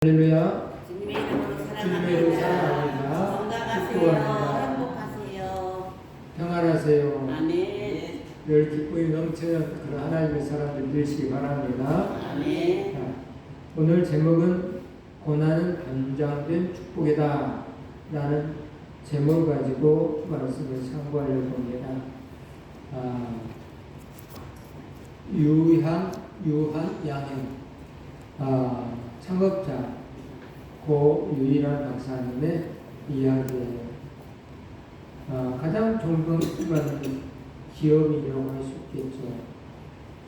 할렐루야. 주님의 이름으로 주님의 이름으로 사랑합니다. 사랑합니다. 건강하세요. 축복합니다. 행복하세요. 평안하세요. 아멘. 늘 기쁨이 넘치는 그런 하나님의 사람들 되시기 바랍니다. 아멘. 자, 오늘 제목은 고난은 변장된 축복이다 라는 제목을 가지고 말씀을 참고하려고 합니다. 유한 양행 창업자 고유일한 박사님의 이야기예요. 가장 존경받는 기업이라고 할 수 있겠죠.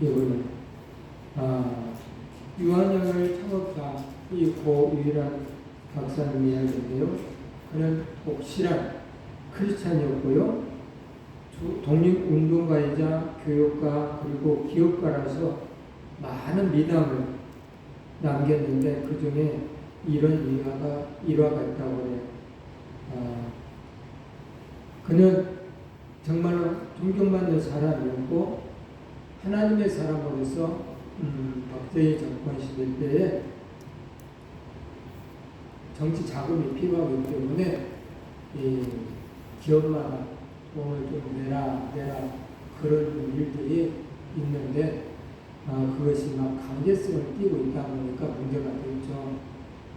이분은 유한양을 창업자 이 고유일한 박사님 이야기인데요. 그는 독실한 크리스찬이었고요. 독립운동가이자 교육가 그리고 기업가라서 많은 미담을 남겼는데 그 중에 이런 일화가 있다고 해요. 그는 정말로 존경받는 사람이었고 하나님의 사람으로서 박정희 정권 시대 때에 정치 자금이 필요하기 때문에 이 기업마다 돈을 좀 내라 그런 일들이 있는데 그것이 막 강제성을 띠고 있다 보니까 문제가 되죠.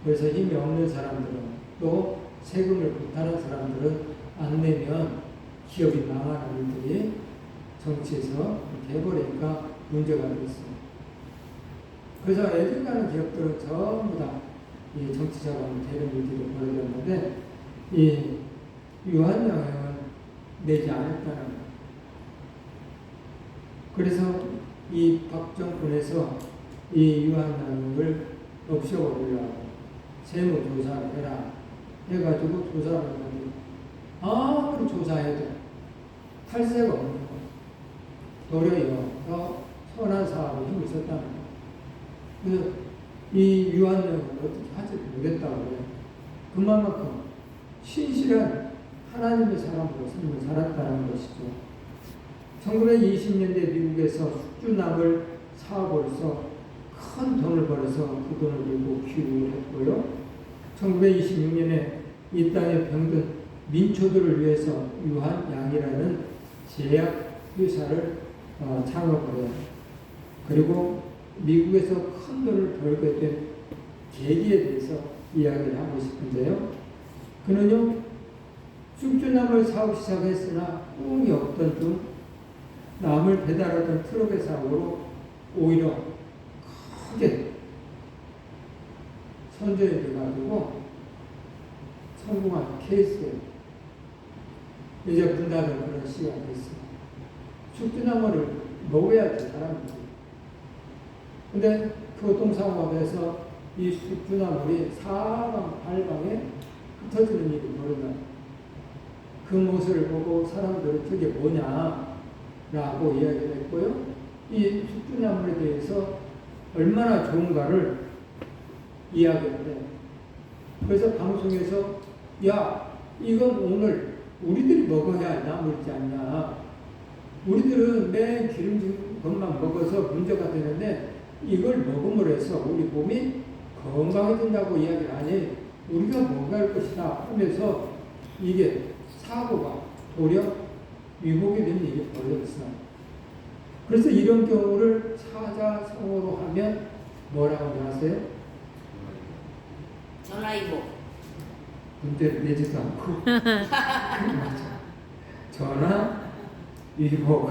그래서 힘이 없는 사람들은 또 세금을 부탁하는 사람들은 안 내면 기업이 망하는 일들이 정치에서 이렇게 해버리니까 문제가 됐어요. 그래서 애들 가는 기업들은 전부 다 이 정치 자금이 되는 일들이 벌어졌는데 이 유한양행은 내지 않았다는 거예요. 그래서 이 박정권에서 이 유한양행을 없애버리려고 세무조사를 해라 해가지고 조사를 했는데 아무리 조사해도 탈세가 없는 거예요. 도리어 더 선한 사업에 힘을 썼다는 거예요. 그래서 이 유한양행을 어떻게 하지 못했다고 해요. 그만큼 신실한 하나님의 사람으로 삶을 살았다는 것이죠. 1920년대 미국에서 숙주나물 사업으로서 큰 돈을 벌어서 그 돈을 들고 귀국을 했고요. 1926년에 이 땅에 병든 민초들을 위해서 유한양이라는 제약 회사를 창업을 해요. 그리고 미국에서 큰 돈을 벌게 된 계기에 대해서 이야기를 하고 싶은데요. 그는요, 숙주나물 사업 시작했으나 꿈이 없던 중 남을 배달하던 트럭의 사고로 오히려 크게 선전이 돼가지고 성공한 케이스예요. 이제 분다는 그런 시기가 됐어요. 숙주나물을 먹어야지 사람들이. 근데 교통사고에서 이 숙주나물이 사방 팔방에 흩어지는 일이 벌어져요. 그 모습을 보고 사람들은 저게 뭐냐 라고 이야기를 했고요. 이 숙주나물에 대해서 얼마나 좋은가를 이야기를 해요. 그래서 방송에서 야 이건 오늘 우리들이 먹어야 나물이지 않냐. 우리들은 맨 기름진 것만 먹어서 문제가 되는데 이걸 먹음으로 해서 우리 몸이 건강해진다고 이야기를 하니 우리가 먹어야 할 것이다 하면서 이게 사고가 도리어 위복이 되는 일이 벌어졌어요. 그래서 이런 경우를 사자성어로 하면 뭐라고 하세요? 전화위복. 문제를 내지도 않고 전화위복.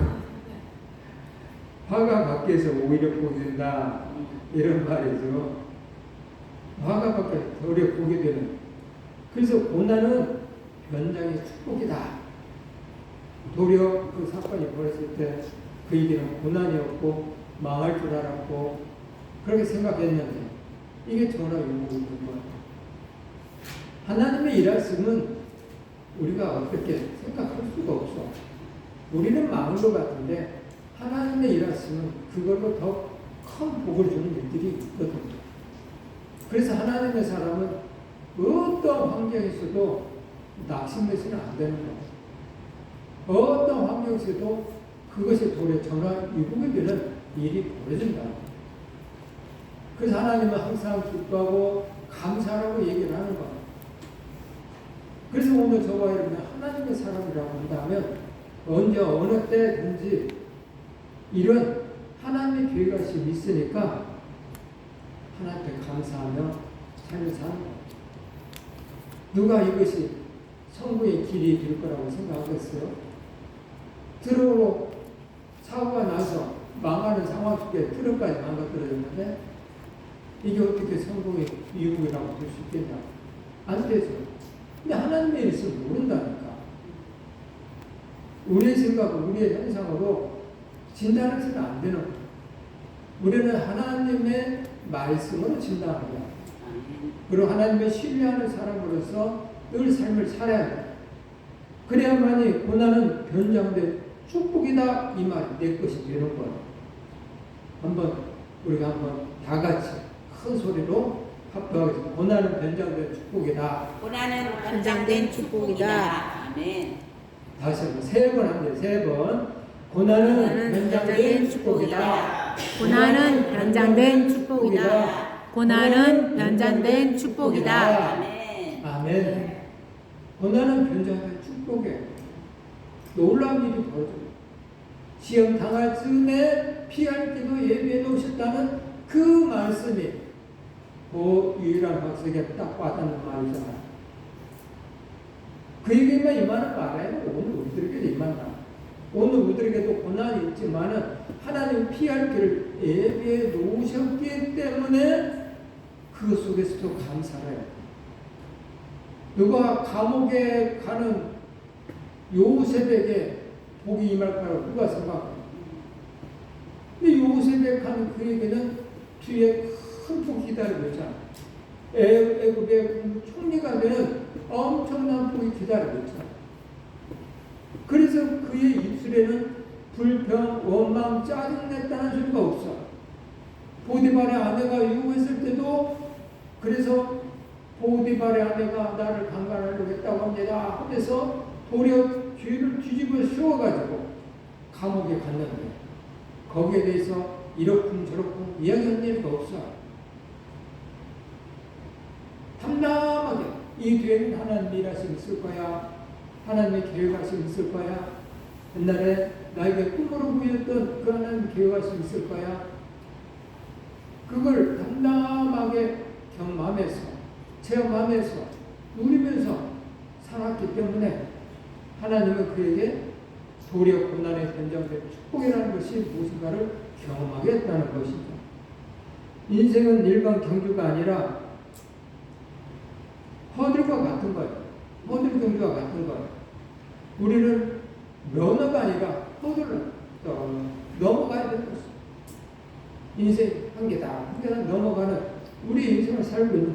화가 밖에서 오히려 보게 된다 이런 말이죠. 화가 밖에 도리어 보게 되는. 그래서 고난은 변장의 축복이다. 도리어 그 사건이 벌어졌을 때 그에게는 고난이었고 망할 줄 알았고 그렇게 생각했는데 이게 전화위복이 된 거예요. 하나님의 일하심은 우리가 어떻게 생각할 수가 없어. 우리는 망한 것 같은데 하나님의 일하심은 그걸로 더 큰 복을 주는 일들이 있거든요. 그래서 하나님의 사람은 어떤 환경에서도 낙심해서는 안 되는 거예요. 어떤 환경에서도 그것이 도리어 전화위복이 되는 일이 벌어진다. 그래서 하나님은 항상 기뻐하고 감사라고 얘기를 하는 거예요. 그래서 오늘 저와 여러분이 하나님의 사람이라고 한다면 언제 어느 때든지 이런 하나님의 계획하심이 있으니까 하나님께 감사하며 삶을 사는 거예요. 누가 이것이 성공의 길이 될 거라고 생각하겠어요? 트럭으로 사고가 나서 망하는 상황 속에 트럭까지 망가뜨려졌는데 이게 어떻게 성공의 이유라고 볼 수 있겠냐? 안 되죠. 근데 하나님의 일을 모른다니까. 우리의 생각, 우리의 현상으로 진단해서는 안 되는 거예요. 우리는 하나님의 말씀으로 진단합니다. 그리고 하나님의 신뢰하는 사람으로서 늘 삶을 살아야 돼요. 그래야만이 고난은 변장된 축복이다 이 말이 내 것이 되는 거예요. 우리가 다 같이 큰 소리로 합독하겠습니다. 고난은 변장된 축복이다. 고난은 변장된 축복이다. 아멘. 다시 한번 3번 합니다. 3번. 고난은 변장된 축복이다. 고난은 변장된 축복이다. 고난은 변장된 축복이다. 아멘. 아멘. 고난은 변장된 축복이에요. 놀라운 일이 벌어져요. 시험 당할 즈음에 피할 때도 예비해 놓으셨다는 그 말씀이 그 유일한 박사에게 딱 와닿는 말이잖아요. 그에게만 임하는 말이에요. 오늘 우리들에게도 임한다. 오늘 우리들에게도 고난이 있지만은 하나님 피할 길을 예비해 놓으셨기 때문에 그 속에서도 감사를 해요. 누가 감옥에 가는 요셉에게 복이 임할 거라고 누가 생각합니까? 근데 요셉에 가는 그에게는 뒤에 큰 복이 기다리고 있잖아요. 애굽의 총리가 되는 엄청난 복이 기다리고 있잖아요. 그래서 그의 입술에는 불평, 원망, 짜증냈다는 소리가 없어. 보디발의 아내가 유혹했을 때도 그래서 보디발의 아내가 나를 강간하려고 했다고 합니다 하면서 도리어 뒤를 뒤집어 씌워가지고 감옥에 갔는데 거기에 대해서 이렇쿵 저렇쿵 이야기한 일도 없어. 담담하게 이 뒤에는 하나님의 일하심이 있을 거야. 하나님의 계획하심이 있을 거야. 옛날에 나에게 꿈으로 보였던 그 하나님의 계획하심이 있을 거야. 그걸 담담하게 경험하면서 체험하면서 누리면서 살았기 때문에 하나님은 그에게 도리어 고난의 변장된 축복이라는 것이 무엇인가를 경험하게 했다는 것이죠. 인생은 일반 경주가 아니라 허들과 같은 거예요. 허들 경주와 같은 거예요. 우리는 면허가 아니라 허들을 넘어가야 되는 것이죠. 인생 한 계단 넘어가는 우리 인생을 살고 있는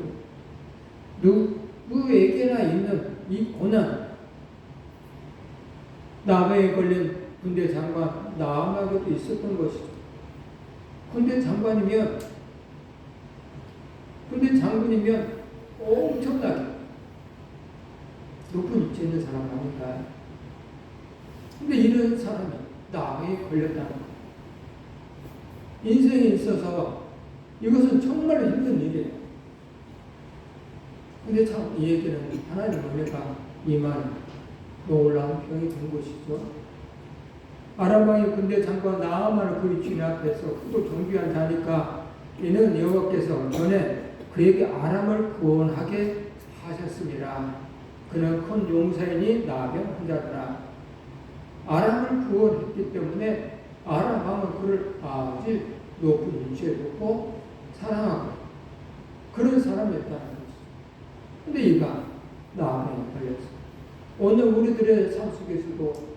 거예요. 누구에게나 있는 이 고난, 나병에 걸린 군대 장관 나아마게도 있었던 것이죠. 군대 장군이면 엄청나게 높은 위치에 있는 사람 아닐까요? 근데 이런 사람이 나병에 걸렸다는 것. 인생에 있어서 이것은 정말 힘든 일이에요. 근데 참 이 얘기는 하나님 은혜가 임한 놀라운 병이 된 것이죠. 아람왕이 군대 장관 나아만을 그의 주인 앞에서 크고 존귀한 자니까 이는 여호와께서 전에 그에게 아람을 구원하게 하셨습니다. 그는 큰 용사이니 나병 환자더라. 아람을 구원했기 때문에 아람 왕은 그를 아주 높은 위치에 놓고 사랑하고 그런 사람이었다는 것이죠. 근데 이가 나병에 걸렸어요. 오늘 우리들의 삶 속에서도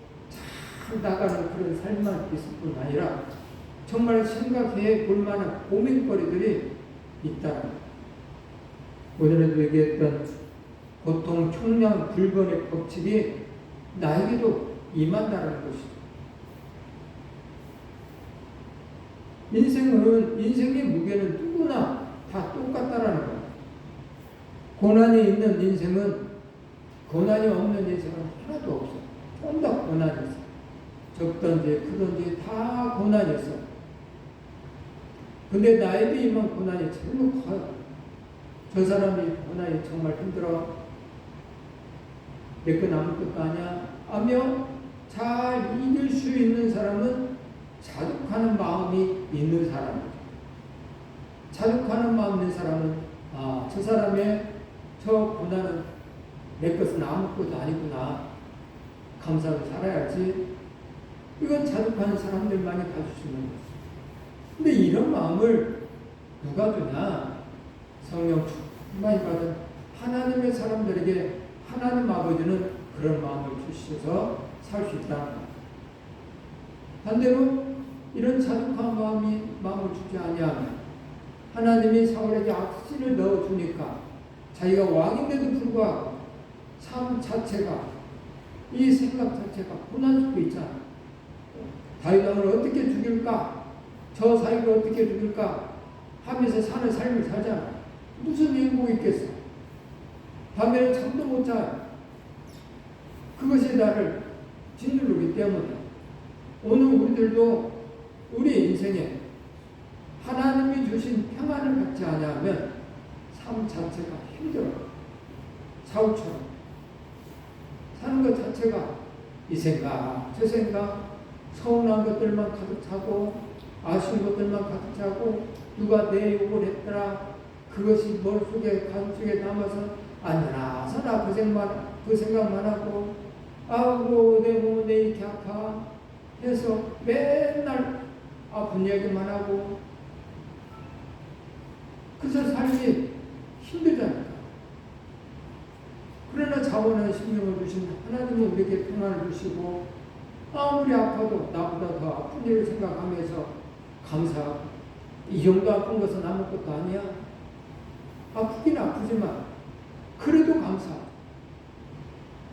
잘 나가는 그런 삶만 있을 뿐 아니라 정말 생각해 볼 만한 고민거리들이 있다. 오늘에도 얘기했던 고통, 총량, 불변의 법칙이 나에게도 임한다는 것이죠. 인생의 무게는 누구나 다 똑같다라는 거예요. 고난이 있는 인생은 고난이 없는 인생은 하나도 없어. 좀 더 고난이 있어. 적든지 크든지 다 고난이 있어. 근데 나에게 임한 고난이 제일 커요. 저 사람이 하나님 정말 힘들어. 내 건 아무것도 아니야. 하며 잘 이길 수 있는 사람은 자족하는 마음이 있는 사람이죠. 자족하는 마음 있는 사람은 저 사람의 저 고난은 내 것은 아무것도 아니구나. 감사하고 살아야지. 이건 자족하는 사람들만이 가질 수 있는 거죠. 근데 이런 마음을 누가 주냐? 성령 충만히 받은 하나님의 사람들에게 하나님 아버지는 그런 마음을 주셔서 살 수 있다는 거예요. 반대로 이런 자족한 마음을 주지 아니하면 하나님이 사울에게 악신을 넣어주니까 자기가 왕인데도 불구하고 삶 자체가, 이 생각 자체가 고난 속에 있잖아. 다윗 왕을 어떻게 죽일까? 저 사이를 어떻게 죽일까? 하면서 사는 삶을 살잖아. 무슨 행복이 있겠어? 밤에는 잠도 못 자요. 그것이 나를 짓누르기 때문에 오늘 우리들도 우리 인생에 하나님이 주신 평안을 갖지 않으면 삶 자체가 힘들어. 사울처럼 사는 것 자체가 이 생각, 저 생각, 서운한 것들만 가득 차고 아쉬운 것들만 가득 차고 누가 내 욕을 했더라. 그것이 머릿속에 가슴속에 남아서 안전하서나 그 생각만 하고 아이고 내 몸은 왜 이렇게 아파 해서 맨날 아픈 얘기만 하고 그래서 삶이 힘들잖아요. 그러나 자원한 심령을 주신 하나님은 우리에게 평안을 주시고 아무리 아파도 나보다 더 아픈 일을 생각하면서 감사하고 이 정도 아픈 것은 아무것도 아니야. 아프긴 아프지만 그래도 감사하고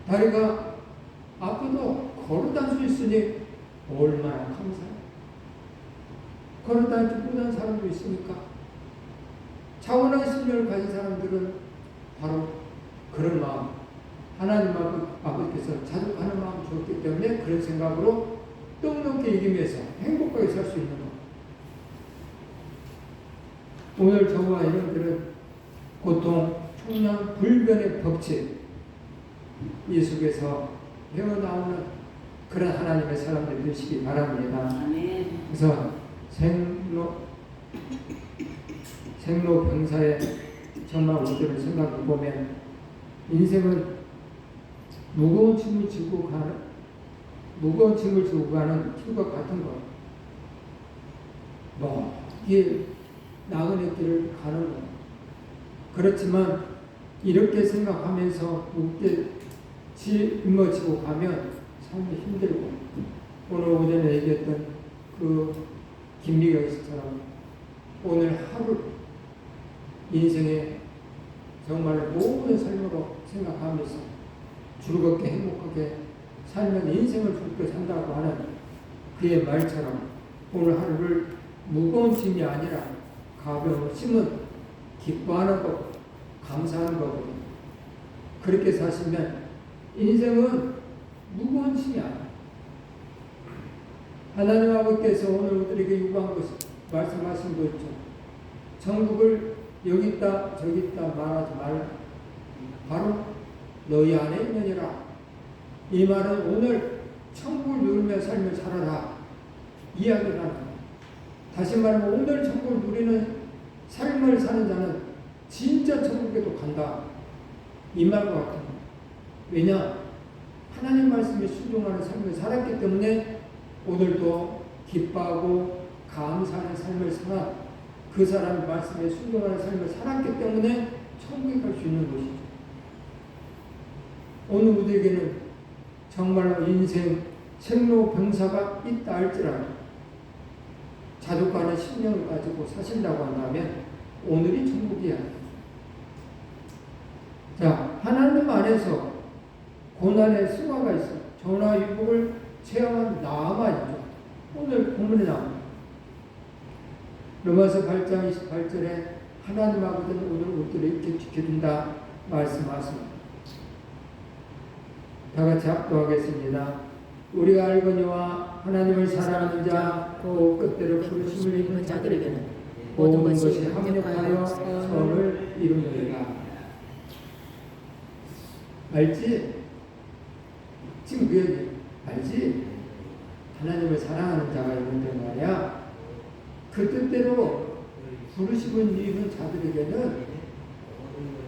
다리가 아파도 걸어다닐 수 있으니 얼마나 감사해. 걸어다니지 못한 사람도 있으니까 자원한 심령을 가진 사람들은 바로 그런 마음, 하나님 아버지께서 자족하는 마음을 주었기 때문에 그런 생각으로 떡넉게 이기면서 행복하게 살 수 있는 것. 오늘 저와 여러분들은 고통, 총량, 불변의 법칙 이 속에서 헤어나오는 그런 하나님의 사람들이 되시기 바랍니다. 아멘. 그래서 생로병사의 정말 우리들을 생각해 보면 인생은 무거운 짐을 지고 가는 길과 같은 것. 이게 나그네 길을 가는 것. 그렇지만 이렇게 생각하면서 무겁게 짊어지고 가면 삶이 힘들고 오늘 오전에 얘기했던 그 김미경 씨처럼 오늘 하루 인생의 정말 모든 삶으로 생각하면서 즐겁게 행복하게 살면 인생을 즐겁게 산다고 하는 그의 말처럼 오늘 하루를 무거운 짐이 아니라 가벼운 짐은 기뻐하는 것, 감사하는 거거든요. 그렇게 사시면 인생은 무거운 짐이 아니에요. 하나님 아버지께서 오늘 우리에게 요구한 것 말씀하신 거 있죠. 천국을 여기 있다 저기 있다 말하지 말라. 바로 너희 안에 있느니라. 이 말은 오늘 천국을 누리며 삶을 살아라 이야기를 하는 거예요. 다시 말하면 오늘 천국을 누리는 삶을 사는 자는 진짜 천국에도 간다. 이 말과 같은 거예요. 왜냐? 하나님 말씀에 순종하는 삶을 살았기 때문에 오늘도 기뻐하고 감사하는 삶을 살아 그 사람의 말씀에 순종하는 삶을 살았기 때문에 천국에 갈 수 있는 것이죠. 오늘 우리에게는 정말로 인생 생로병사가 있다 할지라도 자족하는 신령을 가지고 사신다고 한다면 오늘이 천국이야. 자, 하나님 안에서 고난의 승화가 있어. 전화 유복을 체험한 나만이죠. 오늘 본문에 나옵니다. 로마서 8장 28절에 하나님 아버지는 오늘 우리들을 이렇게 지켜준다 말씀하십니다. 다 같이 합독하겠습니다. 우리가 알거니와 하나님을 사랑하는 자, 곧 끝대로 부르심을 입은 자들에게는 모든 것이 합력하여 선을 이루느니라. 알지? 지금 그 얘기 알지? 하나님을 사랑하는 자가 있는데 말이야. 그 뜻대로 부르심을 입은 자들에게는,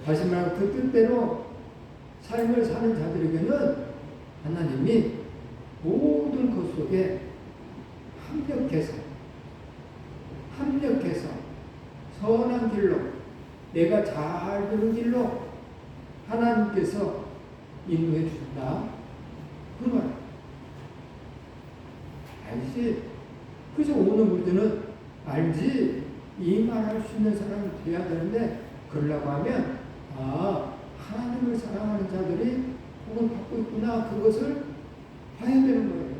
다시 말하면 그 뜻대로 삶을 사는 자들에게는 하나님이 모든 것 속에 합력해서 선한 길로, 내가 잘 되는 길로 하나님께서 인도해 주신다. 그 말 알지? 그래서 오늘 우리들은 알지? 이 말 할 수 있는 사람이 돼야 되는데, 그러려고 하면 하나님을 사랑하는 자들이 복을 받고 있구나, 그것을 봐야 되는 거예요.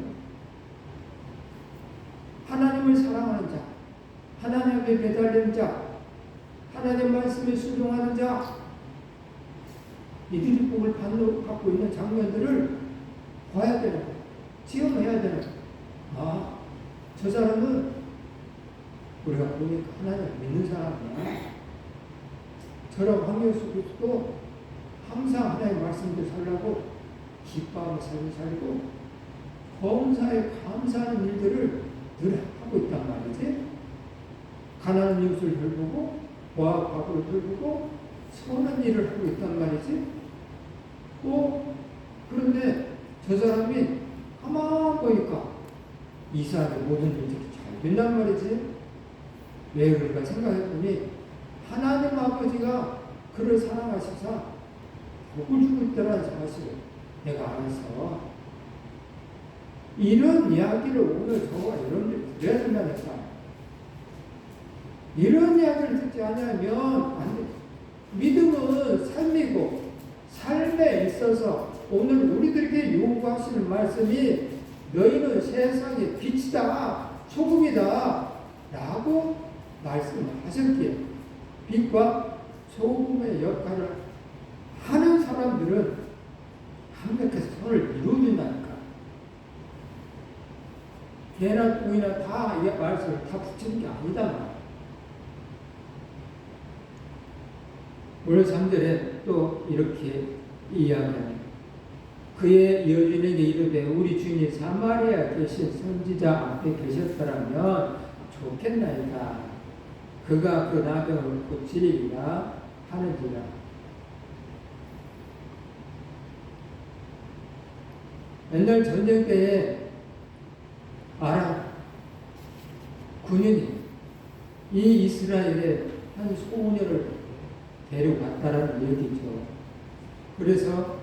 하나님을 사랑하는 자, 하나님께 배달된 자, 하나님 말씀에 순종하는 자, 이들이 복을 받고 있는 장면들을 봐야 되는 거예요. 체험해야 되는 거예요. 저 사람은 우리가 보니까 하나님을 믿는 사람이야. 저런 황교수 그리스도 항상 하나님의 말씀대로 살라고 기뻐하며 삶을 살고 범사에 감사하는 일들을 늘 하고 있단 말이지. 가난한 이웃을 돌보고 고아과부를 돌보고 선한 일을 하고 있단 말이지. 그런데 저 사람이 가만 보니까 이 사람의 모든 일들이 잘 된단 말이지. 왜 그럴까 생각해보니 하나님 아버지가 그를 사랑하시사 복을 주고 있다는 사실을 내가 알아서 이런 이야기를 오늘 저와 여러분들이 들어야 된다니까. 이런 이야기를 듣지 않으면 안 돼. 믿음은 삶이고 삶에 있어서 오늘 우리들에게 요구하시는 말씀이 너희는 세상의 빛이다, 소금이다 라고 말씀하셨기에 빛과 소금의 역할을 하는 사람들은 완벽해서 손을 이루어준다니까. 개나 똥이나 다 이 말씀을 다 붙이는 게 아니다 말이야. 오늘 3절에 또 이렇게 이야기하네. 그의 여주인에게 이르되 우리 주인이 사마리아에 계신 선지자 앞에 계셨더라면 좋겠나이다. 그가 그 나병을 고치리라 하는지라. 옛날 전쟁 때에 아람 군인이 이 이스라엘의 한 소녀를 데려갔다라는 얘기죠. 그래서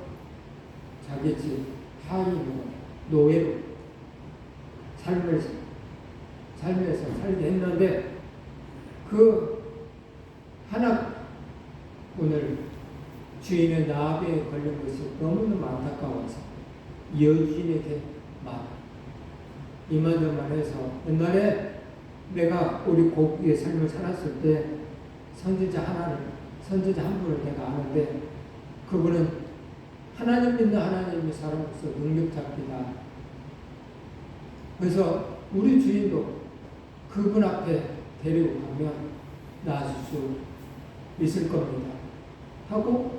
자기 집 하인으로 노예로 삶에서 살게 했는데 그 하나 오늘 주인의 나병에 걸린 것이 너무너무 안타까워서 여주인에게 이만저만 해서 옛날에 내가 우리 고국의 삶을 살았을 때 선지자 한 분을 내가 아는데 그분은 하나님 믿는 하나님의 사람으로서 능력잡기다. 그래서 우리 주인도 그분 앞에 데리고 가면 나아질 수 있을 겁니다 하고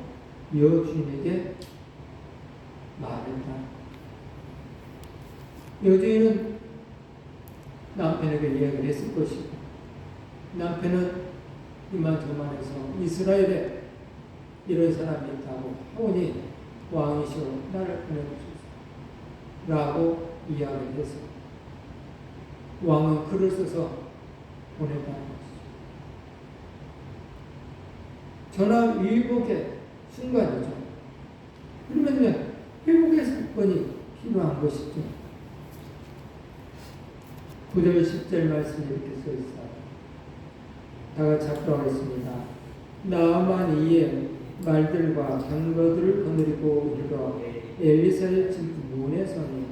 여주인에게 말했다. 여주인은 남편에게 이야기를 했을 것이고 남편은 이만저만해서 이스라엘에 이런 사람이 있다고 하오니 왕이시여 나를 보내주소서 라고 이야기를 해서 왕은 글을 써서 보내다는 것이죠. 전화 위복의 순간이죠. 그러면 회복의 사건이 필요한 것이죠. 9절 10절 말씀이 이렇게 써 있어요. 다 같이 합독하겠습니다. 나아만 이에 말들과 병거들을 거느리고 이르러 엘리사의 집 문에 서니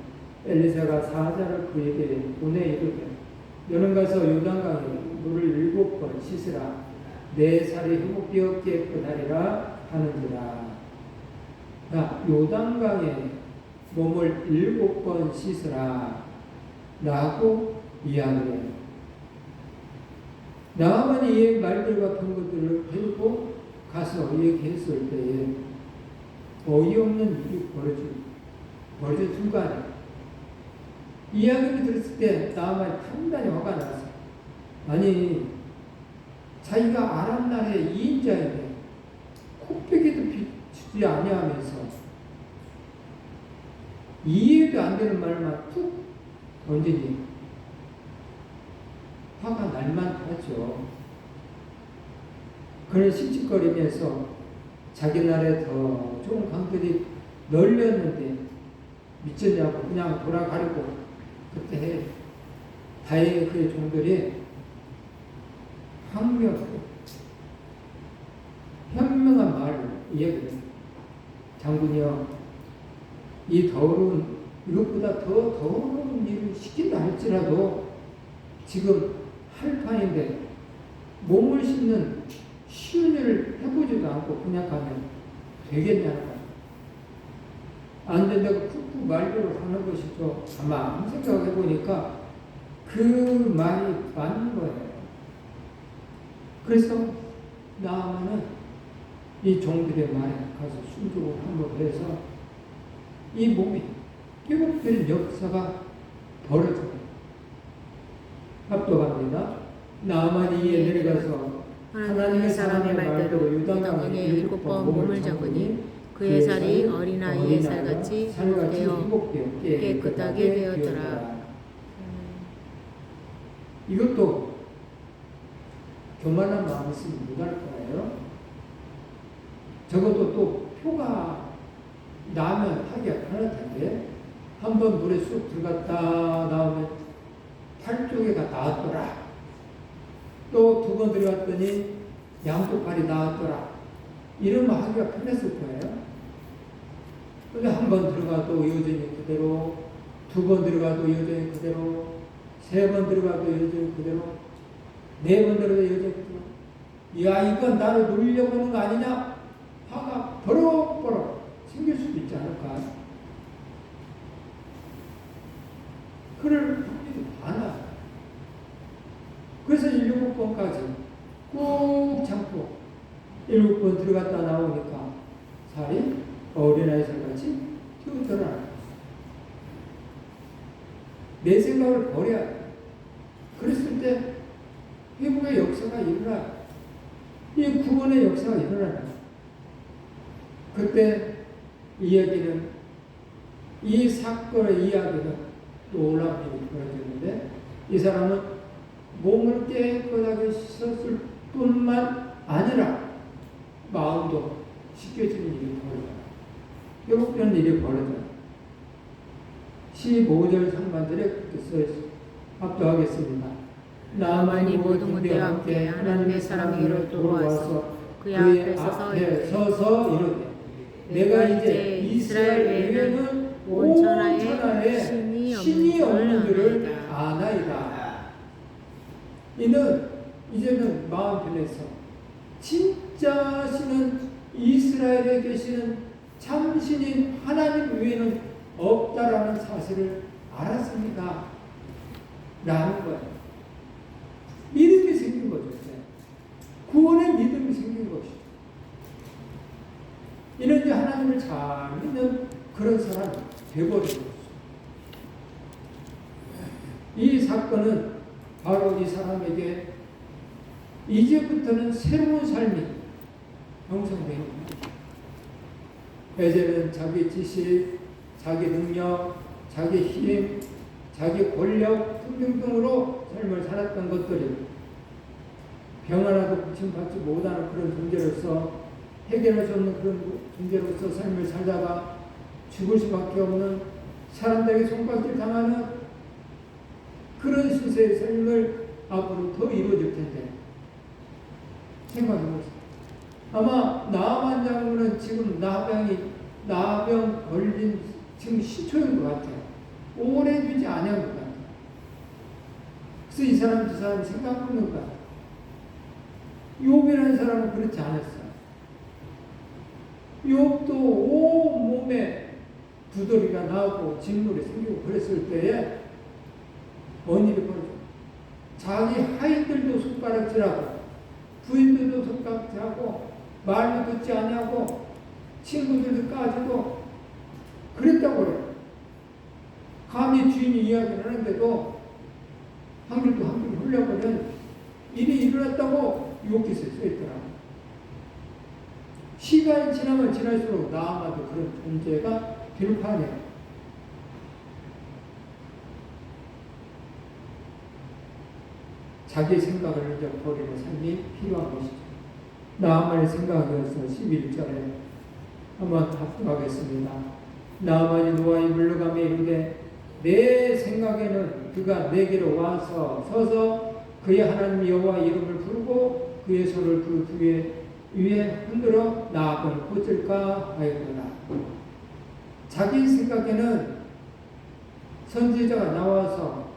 엘리사가 사자를 그에게 보내 이르되 너는 가서 요단강에 물을 7번 씻으라 내 살이 회복되어 깨끗하리라 하는지라. 요단강에 몸을 7번 씻으라 라고 이야기해요. 나아만이 이 말들과 병거들을 데리고 가서 얘기했을 때에 어이없는 일이 벌어질 거 아니에요. 이야기를 들었을 때 나만 단단히 화가 났어. 아니, 자기가 아람 나라의 2인자인데 코빼기도 비추지 아니하면서 이해도 안 되는 말만 툭 던지니 화가 날만 하죠. 그런 씩씩거리면서 자기 나라에 더 좋은 강들이 널렸는데 미쳤냐고 그냥 돌아가려고 그때 다행히 그의 종들이 현명한 말을 이야기해요. 장군이여, 이 더러운 이것보다 더 더러운 일을 시킨다 할지라도 지금 할 판인데 몸을 씻는 쉬운 일을 해보지도 않고 그냥 가면 되겠냐는 거야. 안 된다고 푹푹 말대로 하는 것이죠. 아마 생각해 보니까 그 말이 맞는 거예요. 그래서 나아만은 이 종들의 말에 가서 순종을 함으로 해서 이 몸이 회복되는 역사가 벌어져요. 압도합니다. 나아만이 이에 내려가서 하나님의 사람의 말대로 유다강에 7번 몸을 잡으니 그의 살이 어린아이의 살같이 회복되어 깨끗하게 되었더라. 이것도 교만한 마음이 있으면 못할 거예요. 적어도 또 표가 나면 하기가 편할 텐데 한번 물에 쑥 들어갔다 나오면 팔 쪽에가 나왔더라. 또 2번 들어갔더니 양쪽 팔이 나왔더라. 이러면 하기가 편했을 거예요. 근데 한 번 들어가도 여전히 그대로, 2번 들어가도 여전히 그대로, 3번 들어가도 여전히 그대로, 4번 들어가도 여전히 그대로. 야, 이건 나를 놀려고 하는 거 아니냐? 화가 버럭버럭 생길 수도 있지 않을까? 그럴 확률이 많아. 그래서 7번까지 꾹 참고 7번 들어갔다 나오니까 살이 어린아이 살같이 튀어들어라. 내 생각을 버려야 돼. 그랬을 때 회복의 역사가 일어나. 이 구원의 역사가 일어나. 그때 이야기는 이 사건의 이야기는 놀라운 일이 벌어졌는데 이 사람은 몸을 깨끗하게 씻었을 뿐만 아니라 마음도 씻겨지는 일이 벌어져요. 이런 일이 벌어져요. 15절 상반절에 그렇게 써있어요. 압도하겠습니다. 나아만이 모든 군대와 함께 하나님의 사랑으로 돌아와서 그의 앞에 서서 이르되 내가 이제 이스라엘 외에는 온 천하에 신이 없는 줄을 아나이다. 이제는 마음 편해서 진짜 신은 이스라엘에 계시는 참신인 하나님 외에는 없다라는 사실을 알았습니다. 라는 거예요. 믿음이 생긴 거죠. 구원의 믿음이 생긴 것이죠. 이는 이제 하나님을 잘 믿는 그런 사람이 되어버린 것이죠. 이 사건은 바로 이 사람에게 이제부터는 새로운 삶이 형성됩니다. 이제는 자기 지식, 자기 능력, 자기 힘, 자기 권력 등등으로 삶을 살았던 것들이 병 하나도 고침받지 못하는 그런 존재로서 해결할 수 없는 그런 존재로서 삶을 살다가 죽을 수밖에 없는 사람들에게 손가락질 당하는 그런 시세의 삶을 앞으로 더 이루어질 텐데 생각해보세요. 아마 나아만 장군은 지금 나병 걸린 지금 시초인 것 같아요. 오래 되지 않은 것 같아요. 그래서 이 사람 저 사람 생각하는 것 같아요. 욥이라는 사람은 그렇지 않았어요. 욥도 온 몸에 두더리가 나오고 진물이 생기고 그랬을 때에 뭔 일이 벌어져? 자기 하인들도 손가락질하고 부인들도 손가락질하고 말도 듣지 않냐고 친구들도 까지고 그랬다고 그래요. 감히 주인이 이야기를 하는데도 한 줄도 한 줄 흘려버리면 일이 일어났다고 욥기서에 써있더라고요. 시간이 지나면 지날수록 나아마도 그런 존재가 될 판이에요. 자기 생각을 이제 버리는 삶이 필요한 것이죠. 나아만의 생각이어서 11절에 한번 합독하겠습니다. 나아만이 노아의 물러가며 이르되 내 생각에는 그가 내게로 와서 서서 그의 하나님 여호와 이름을 부르고 그의 손을 그 위에 흔들어 나아를 꽂을까 하였구나. 자기 생각에는 선지자가 나와서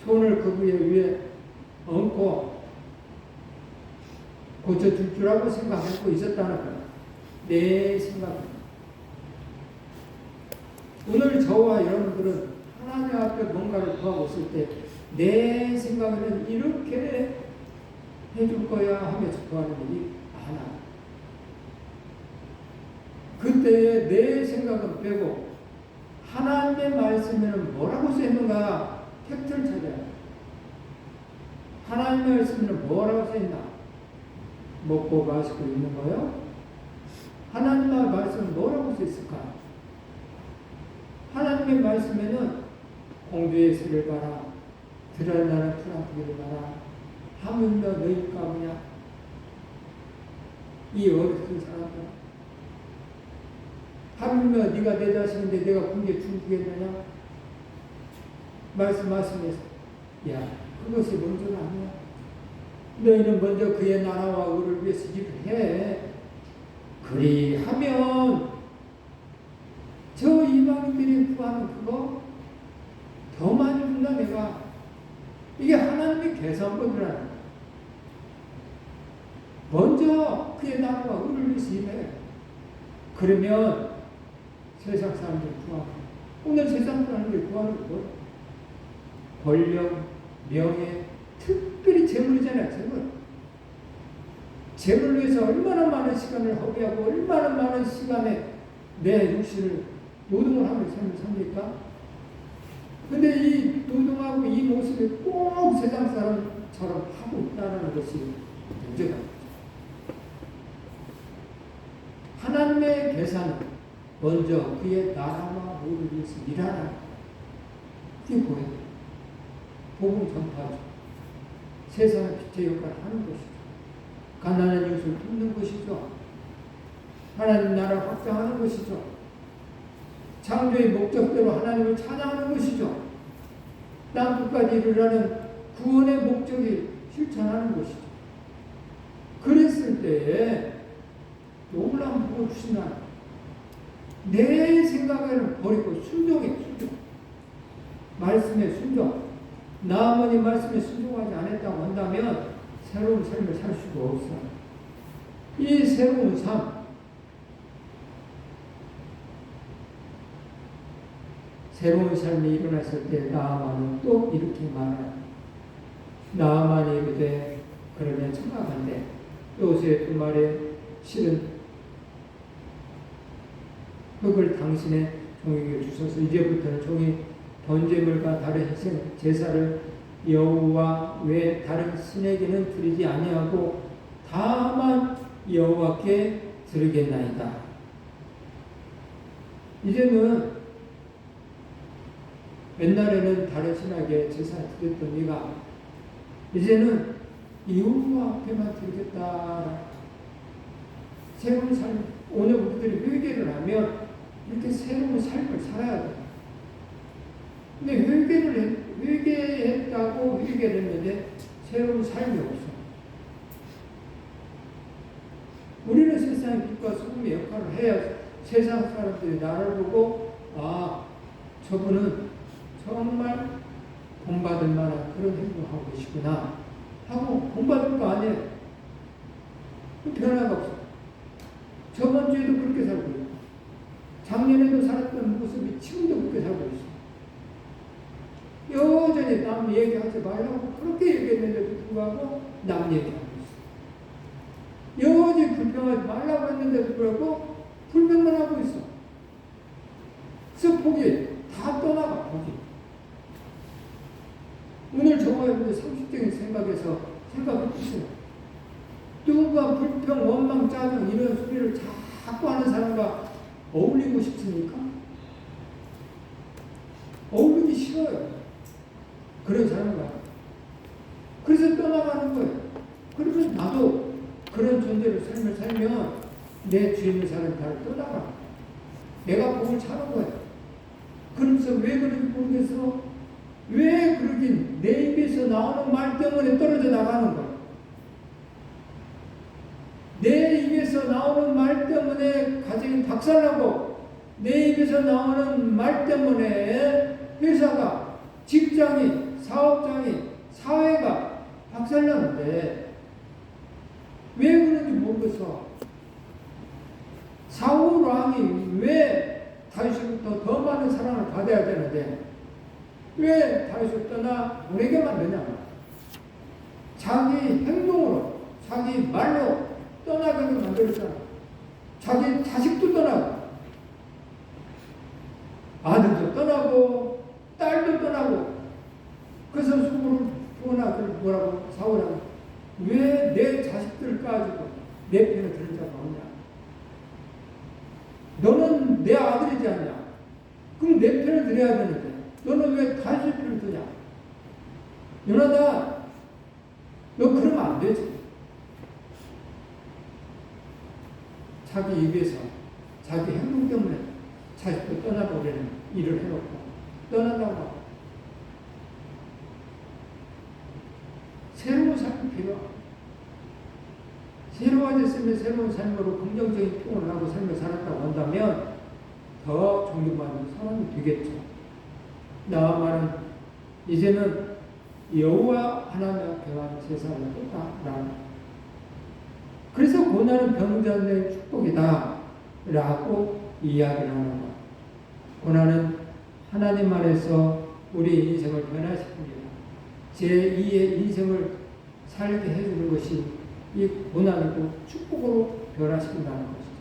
손을 그 위에 얹고 고쳐줄 줄 알고 생각하고 있었다는 거야. 내 생각. 오늘 저와 여러분들은 하나님 앞에 뭔가를 구하고 있을 때 내 생각에는 이렇게 해줄 거야 하면서 구하는 일이 많아. 그때 내 생각은 빼고 하나님의 말씀에는 뭐라고 써있는가 팩트를 찾아야 돼. 하나님의 말씀에는 뭐라고 써있나? 먹고 마시고 있는 거요? 하나님의 말씀은 뭐라고 써있을까? 하나님의 말씀에는 공주의 수를 봐라, 드러나는 푸나기를 봐라, 하물며 너희 가무냐? 이 어리석은 사람들, 하물며 네가 내 자신인데 내가 공개 죽이겠느냐? 말씀하시면서 야, 그것이 먼저는 아니야. 너희는 먼저 그의 나라와 의를 위해서 일을 해. 그리하면 저 이방인들이 구하는 그거 더 많이 준다 내가. 이게 하나님의 계산법이라는 거야. 먼저 그의 나라와 의를 위해서 일해. 그러면 세상 사람들이 구하고, 오늘 세상 사람들이 구하는 거 뭐야? 권력, 명예, 특별히 재물이잖아요. 재물을 위해서 얼마나 많은 시간을 허비하고 얼마나 많은 시간에 내 육신을 노동을 하며 삶을 삽니까? 근데 이 노동하고 이 모습이 꼭 세상 사람처럼 하고 있다는 것이 문제가 있죠. 하나님의 계산은 먼저 그의 나라와 의를 위해서 일하라. 그게 뭐예요? 복음 전파죠. 세상의 빛의 역할을 하는 것이죠. 가난한 이웃을 돕는 것이죠. 하나님 나라 확장하는 것이죠. 창조의 목적대로 하나님을 찬양하는 것이죠. 땅 끝까지 이르라는 구원의 목적이 실천하는 것이죠. 그랬을 때에 놀라운 복을 주신다. 내 생각에는 버리고 순종해, 순종. 말씀에 순종. 나아만이 말씀에 순종하지 않았다고 한다면 새로운 삶을 살 수가 없어요. 이 새로운 삶, 새로운 삶이 일어났을 때 나아만은 또 이렇게 말해요. 나아만이 이르되 그러면 청각한데 요새 두 말에 실은 흙을 당신의 종에게 주셔서 이제부터는 종이 번제물과 다른 희생 제사를 여호와 외 다른 신에게는 드리지 아니하고 다만 여호와께 드리겠나이다. 이제는 옛날에는 다른 신에게 제사 드렸던 네가 이제는 여호와 앞에만 드리겠다. 새로운 삶, 오늘 우리들이 회개를 하면 이렇게 새로운 삶을 살아야 돼. 근데 회개했다고 회개를 했는데 새로운 삶이 없어. 우리는 세상의 빛과 소금의 역할을 해야 세상 사람들이 나를 보고 아, 저분은 정말 본받을 만한 그런 행동을 하고 계시구나 하고 본받을 거 아니에요. 변화가 없어. 저번 주에도 그렇게 살고 있고 작년에도 살았던 모습이 지금도 그렇게 살고 있어. 여전히 남 얘기하지 말라고 그렇게 얘기했는데도 불구하고 남 얘기하고 있어. 불평하지 말라고 했는데도 불구하고 불평만 하고 있어. 그래서 복이 다 떠나가, 복이. 오늘 저거 30대인 생각해서 생각해 보세요. 누가 불평, 원망, 짜증 이런 소리를 자꾸 하는 사람과 어울리고 싶습니까? 어울리기 싫어요. 그런 사람과. 그래서 떠나가는 거예요. 그러면 나도 그런 존재로 삶을 살면 내 주인의 사람이 나를 떠나가. 내가 복을 차는 거예요. 그러면서 왜 그런지 모르겠어? 왜 그러긴 내 입에서 나오는 말 때문에 떨어져 나가는 거예요. 내 입에서 나오는 말 때문에 가정이 박살나고 내 입에서 나오는 말 때문에 회사가, 직장이, 사업장이, 사회가 박살나는데 왜 그런지 모르겠어. 사울왕이 왜 다윗으로부터 더 많은 사랑을 받아야 되는데 왜 다윗을 떠나 우리에게만 되냐? 자기 행동으로, 자기 말로 떠나게 만들었잖아. 자기 자식도 떠나고, 아들도 떠나고, 딸도 떠나고, 그래서 속으로 뭐라고 사울하고 왜 내 자식들 가지고 내 편에 들을 자가 없냐? 너는 내 아들이지 않냐? 그럼 내 편을 들어야 되는데 너는 왜 다윗의 편을 드냐? 요나단, 너 그러면 안 되지. 자기 입에서 자기 행동 때문에 자식도 떠나버리는 일을 해놓고 떠난다고. 새로운 삶이 필요하고 새로워졌으면 새로운 삶으로 긍정적인 표현을 하고 삶을 살았다고 한다면 더 존경받는 사람이 되겠죠. 나아만은 이제는 여호와 하나님 앞에만 세상을 했다라는. 그래서 고난은 병자의 축복이다 라고 이야기를 하는 것. 고난은 하나님 안에서 우리 인생을 변화시킵니다. 제2의 인생을 살게 해주는 것이 이 고난이고 축복으로 변화시킨다는 것이죠.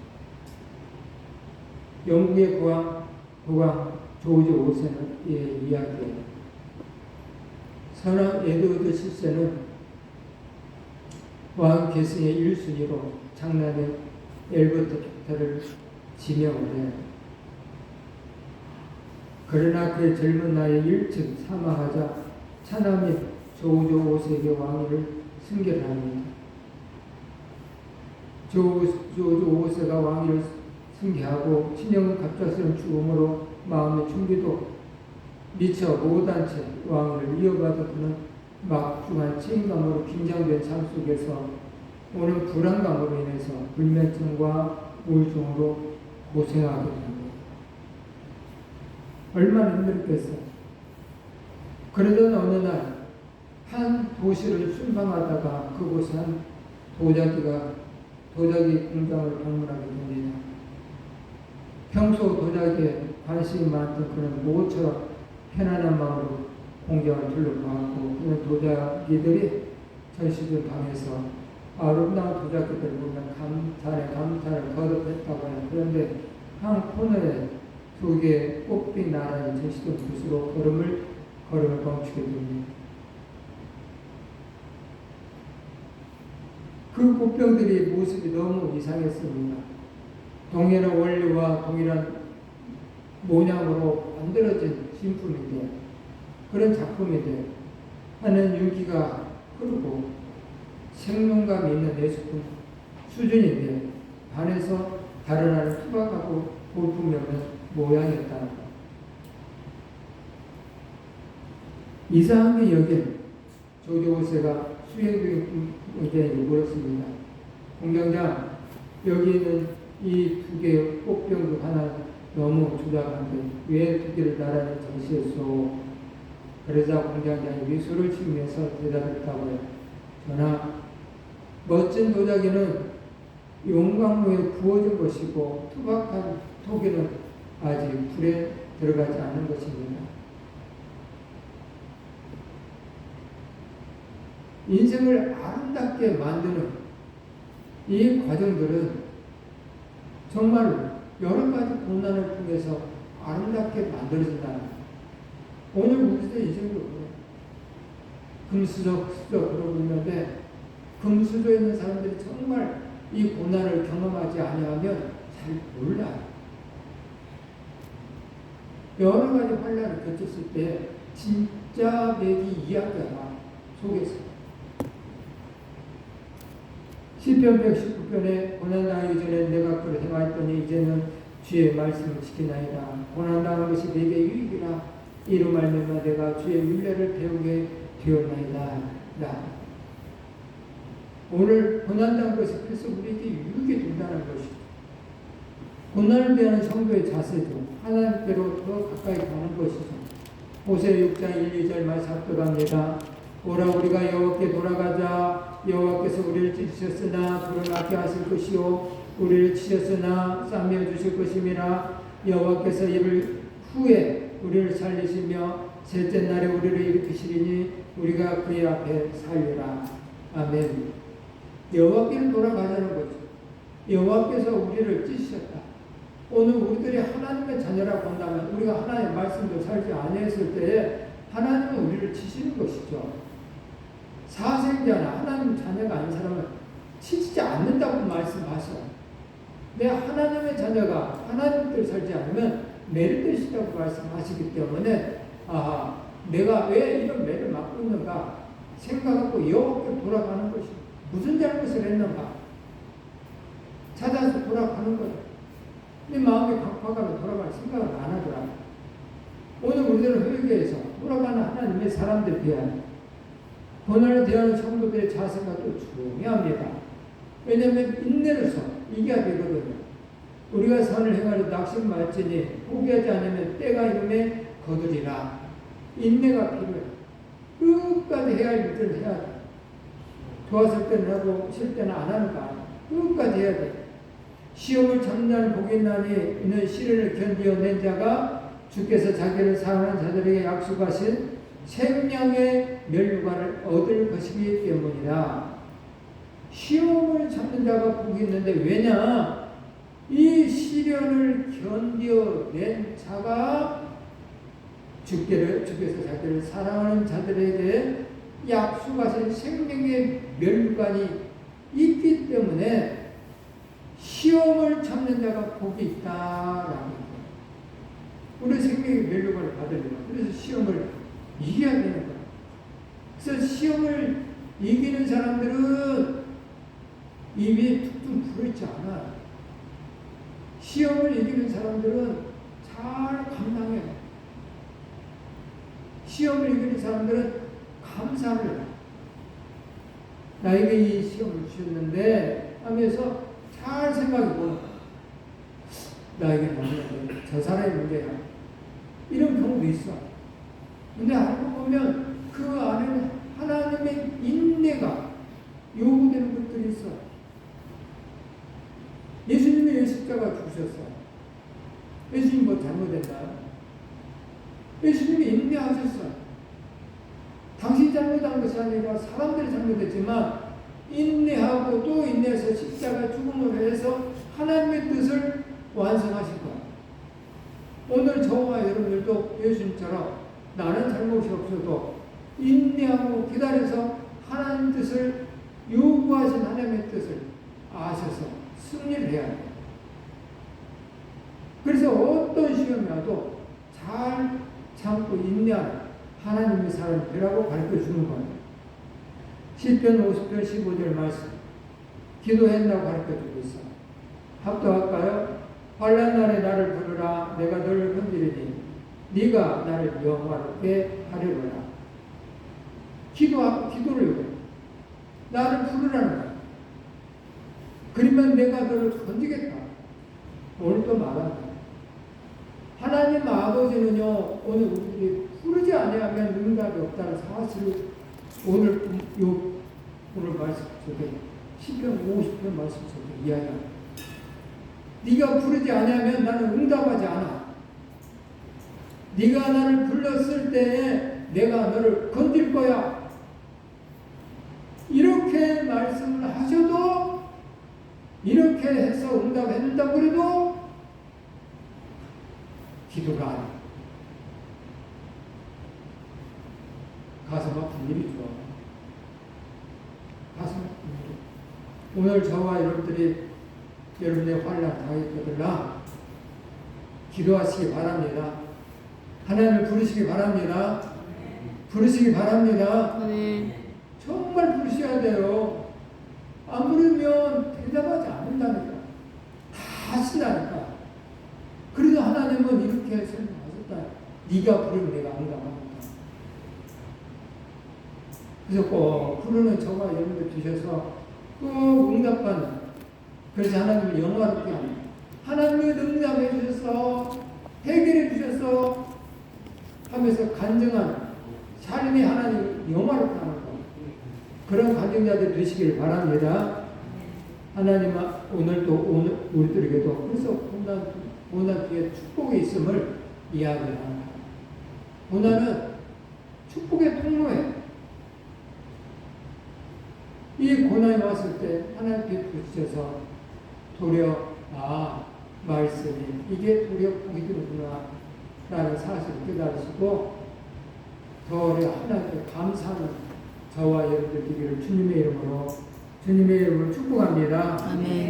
영국의 국왕 조지 5세는 이야기해요. 선왕 에드워드 7세는 왕 계승의 1순위로 장남의 엘버트 족타를 지명을 해요. 그러나 그의 젊은 나이에 일찍 사망하자 차남인 조지 5세에게 왕위를 승계를 합니다. 조지 5세가 왕위를 승계하고 친형은 갑작스러운 죽음으로 마음의 충기도 미처 못한 채 왕위를 이어받은 그는 막중한 책임감으로 긴장된 삶 속에서 오는 불안감으로 인해서 불면증과 우울증으로 고생하게 됩니다. 얼마나 힘들겠어요. 그러던 어느 날 한 도시를 순방하다가 그곳에 한 도자기 공장을 방문하게 됩니다. 평소 도자기에 관심이 많던 그는 모처럼 편안한 마음으로 공장을 둘러보았고 그는 도자기들이 전시된 방에서 아름다운 도자기들을 보면 감탄을 거듭했다고 해요. 그런데 한 코너에 두 개의 꽃빛 나란히 전시된 곳으로 걸음을 멈추게 됩니다. 그 꽃병들이 모습이 너무 이상했습니다. 동일한 원리와 동일한 모양으로 만들어진 신품인데, 그런 작품인데 하는 윤기가 흐르고 생동감이 있는 예술품 수준인데 반해서 다른 하나는 투박하고 볼품없는 모양이었다는 것. 이상한 게 여긴 조지 5세가 수행중에게 물었습니다. 공장장, 여기 있는 이 두 개의 꽃병 중 하나 너무 조잡한데 왜 두 개를 나란히 전시했소? 그러자 공장장이 미소를 지으면서 대답했다고요. 전하, 멋진 도자기는 용광로에 구워진 것이고 투박한 토기는 아직 불에 들어가지 않은 것입니다. 인생을 아름답게 만드는 이 과정들은 정말 여러 가지 고난을 통해서 아름답게 만들어진다는 거예요. 오늘 우리도 이 정도로 금수저 그러고 있는데 금수저에 있는 사람들이 정말 이 고난을 경험하지 아니하면 잘 몰라요. 여러 가지 환란을 겪었을 때 진짜 맥이 이야기하나 속에서 시편 119편에 고난당하기 전에 내가 그를 행하였더니 이제는 주의 말씀을 지키나이다. 고난당한 것이 내게 유익이라. 이로 말미암아 내가 주의 윤례를 배우게 되었나이다. 오늘 고난당한 것이 그래서 우리에게 유익이 된다는 것이죠. 고난을 대하는 성도의 자세도 하나님께로 더 가까이 가는 것이죠. 호세 6장 1, 2절 말씀 합독합니다. 오라 우리가 여호와께 돌아가자. 여호와께서 우리를 찢으셨으나 부르짖게 하실 것이요 우리를 치셨으나 싸매어 주실 것임이라. 여호와께서 이를 후에 우리를 살리시며 셋째 날에 우리를 일으키시리니 우리가 그의 앞에 살리라. 아멘. 여호와께로 돌아가자는 거죠. 여호와께서 우리를 찢으셨다. 오늘 우리들이 하나님의 자녀라고 한다면 우리가 하나님의 말씀도 살지 아니했을 때에 하나님은 우리를 치시는 것이죠. 사생자나 하나님 자녀가 아닌 사람은 치지 않는다고 말씀하셔요. 내 하나님의 자녀가 하나님 뜻을 살지 않으면 매를 뜻이라고 말씀하시기 때문에 내가 왜 이런 매를 맡고 있는가 생각하고 여호와께 돌아가는 것이 무슨 잘못을 했는가 찾아서 돌아가는 거예요. 내 마음이 각박하면 돌아갈 생각을 안 하더라. 오늘 우리들은 회개에서 돌아가는 하나님의 사람들 대한 고난을 대하는 성도들의 자세가 또 중요합니다. 왜냐하면 인내로서 이겨야 되거든요. 우리가 선을 행하려 낙심할지니 포기하지 않으면 때가 이름에 거두리라. 인내가 필요해. 끝까지 해야 할 일들을 해야 돼. 좋았을 때는 하고 싫을 때는 안 하는 거 아니야. 끝까지 해야 돼. 시험을 참는 복이 있나니 이는 시련을 견디어낸 자가 주께서 자기를 사랑하는 자들에게 약속하신 생명의 멸류관을 얻을 것이기 때문이다. 시험을 참는 자가 복이 있는데 왜냐? 이 시련을 견뎌낸 자가 주께서 자기를 사랑하는 자들에게 약속하신 생명의 멸류관이 있기 때문에 시험을 참는 자가 복이 있다라고. 우리 생명의 멸류관을 받으려면 그래서 시험을 이겨야 되는 거야. 그래서 시험을 이기는 사람들은 입이 툭툭 불어있지 않아. 시험을 이기는 사람들은 잘 감당해. 시험을 이기는 사람들은 감사를 해. 나에게 이 시험을 주셨는데 하면서 잘 생각해보는 거야. 나에게 문제야. 저 사람의 문제야. 이런 경우도 있어. 근데 알고 보면 그 안에는 하나님의 인내가 요구되는 것들이 있어. 예수님이 십자가 죽으셨어. 예수님 뭐 잘못했나요? 예수님이 인내하셨어. 당신이 잘못한 것이 아니라 사람들이 잘못했지만 인내하고 또 인내해서 십자가 죽음을 해서 하나님의 뜻을 완성하실 거야. 오늘 저와 여러분들도 예수님처럼 나는 잘못이 없어도 인내하고 기다려서 하나님 뜻을 요구하신 하나님의 뜻을 아셔서 승리를 해야 돼요. 그래서 어떤 시험이 와도 잘 참고 인내하는 하나님의 사람이 되라고 가르쳐주는 거예요. 시편 50편 15절 말씀 기도했다고 가르쳐주고 있어. 합독할까요? 환난 날에 나를 부르라. 내가 너를 건지리니 네가 나를 영화롭게 하려라. 기도를 요구해. 나를 부르라는 거야. 그러면 내가 너를 건지겠다. 오늘 또 말한다. 하나님 아버지는요, 오늘 우리들이 부르지 아니하면 응답이 없다는 사실을 오늘 말씀 속에 시편 50편 말씀 속에 이야기합니다. 네가 부르지 아니하면 나는 응답하지 않아. 네가 나를 불렀을 때에 내가 너를 건질 거야. 이렇게 말씀을 하셔도 기도가 아니야. 가슴 아픈 일이죠. 가슴 아픈 일. 오늘 저와 여러분들이 여러분의 환난 당했거들라 기도하시기 바랍니다. 하나님을 부르시기 바랍니다. 부르시기 바랍니다. 아멘. 정말 부르셔야 돼요. 안 부르면 대답하지 않는다니까. 다 하신다니까. 그래도 하나님은 이렇게 설명하셨다. 네가 부르면 내가 응답하겠다. 그래서 꼭 부르는 저와 여러분들 주셔서 꼭 응답하는, 그래서 하나님을 영화롭게 합니다. 하나님이 응답해 주셔서 해결해 주셔서 하면서 간증한 삶이 하나님 영화롭게 하는 것, 그런 간증자들 되시길 바랍니다. 하나님 오늘도 우리들에게도 그래서 고난 뒤에 축복이 있음을 이야기합니다. 고난은 축복의 통로에, 이 고난이 왔을 때 하나님께 부르셔서 도리어 말씀이 이게 도리어 복이 되는구나 라는 사실을 깨달으시고 도리어 하나님께 감사하는 저와 여러분들 되기를 주님의 이름으로 축복합니다. 아멘.